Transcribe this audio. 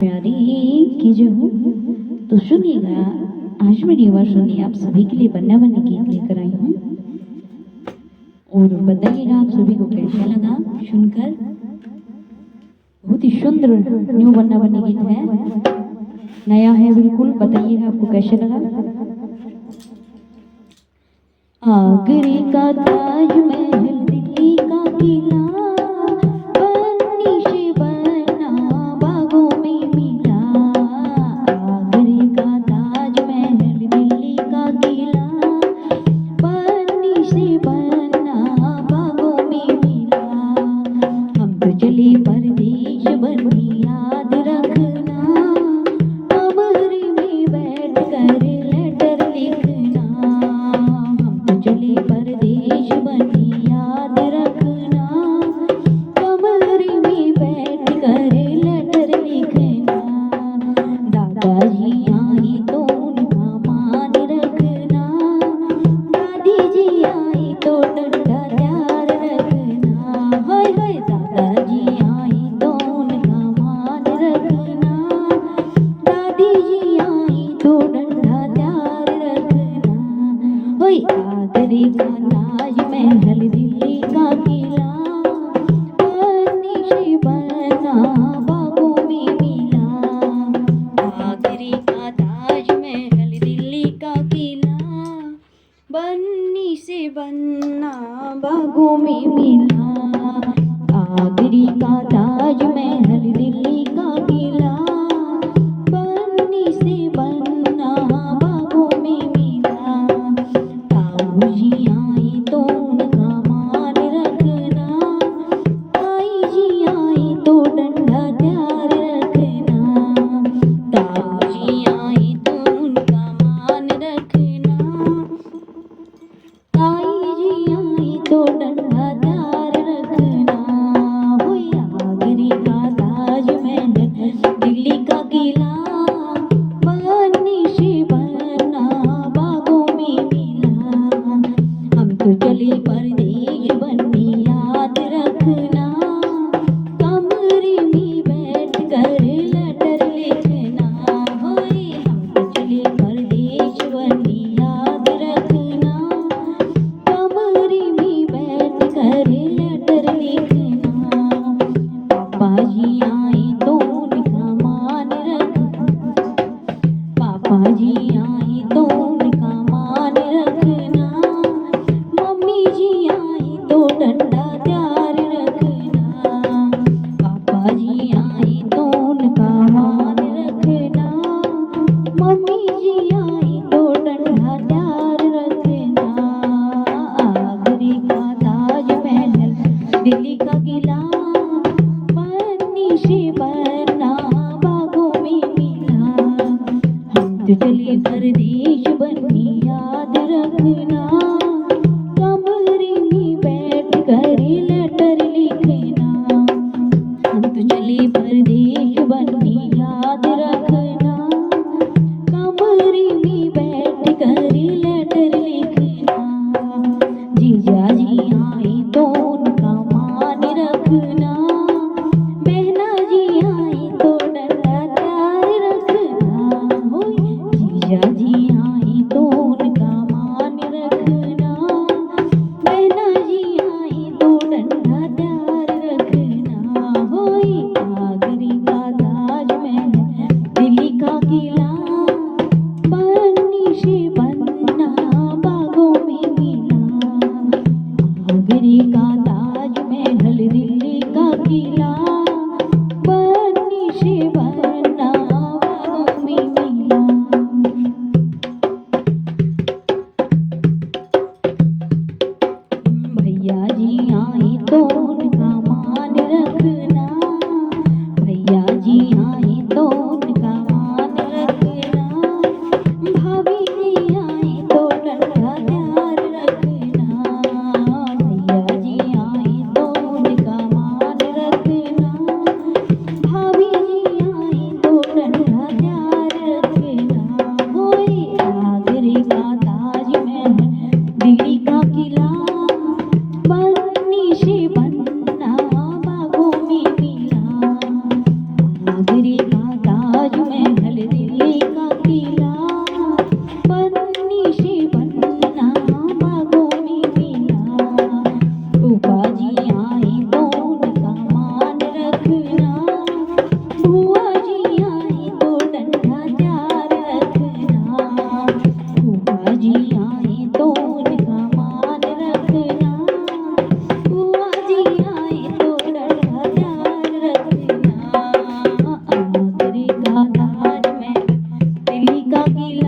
प्यारी की जो हूँ तो सुनिएगा। आज मेरी आवाज सुनिए। आप सभी के लिए बन्ना बन्नी गीत लेकर आई हूँ और बताइएगा आप सभी को कैसा लगा सुनकर। बहुत ही सुंदर न्यू बन्ना बन्नी गीत है, नया है बिल्कुल। बताइएगा आपको कैसा लगा। आगरे का ताजमहल दिल्ली का किला चले परदेश बनी याद रखना, कमरे में बैठ कर लेटर लिखना। हम तो चले परदेश बनी याद रखना, कमरे में बैठ कर लेटर लिखना। दादाजी आई तो उनका मान रखना, दादी जी आई तो डंडा तैयार रखना। हाय हाय दादाजी आई तो उनका मान रखना, दादी जी आई तो डंडा तैयार रखना। हाय आगरे का ताजमहल दिल्ली का किला बनी से बना बागों में मिला। आगरे का ताजमहल दिल्ली का किला बन्नी से बन्ना बागों में मिला। आगरे का ताजमहल दिल्ली का किला बन्नी से बन्ना बागों में मिला। ताऊ जी आई तो उनका मान रखना, ताई जी आई तो डंडा तैयार रखना। ताऊ जी आई तो उनका मान रखना, ताई जी आई तो डंडा तैयार रखना। हुई आगरे का ताजमहल दिल्ली का किला बन्नी से बना बागों में मिला। हम तो चले परदेश बनी याद रखना, कमरे में बैठ कर लेटर लिखना। होए हम तो चले परदेश बनी याद रखना, कमरे में बैठ कर लेटर लिखना। पापा जी आई तो उनका मान रखना, पापा जी आई तो उनका मान रखना, मम्मी जी आई तो डंडा तैयार रखना। पापा जी आई तो उनका मान रखना, मम्मी जी आई तो डंडा तैयार रखना। आगरे का ताजमहल दिल्ली का किला बन्नी से बना बागों में मिला। हम तो चले परदेश बनी याद रखना, कमरे में बैठ कर लेटर लिखना। हम तो चले परदेश बनी याद रखना, कमरे में बैठ कर लेटर लिखना। जीजा जी आई तो उनका मान रखना, बहना जी आई तो डंडा तैयार रखना। होय जीजा जी ताजमहल दिल्ली का किला, पन्नी से बनना बागों में मिला। फूफा जी आए तो उनका मान रखना, बुआ जी आए तो डंडा तैयार रखना। फूफा जी आए तो उनका मान रखना, बुआ जी आए तो डंडा तैयार रखना। आगरे का ताजमहल दिल्ली का किला,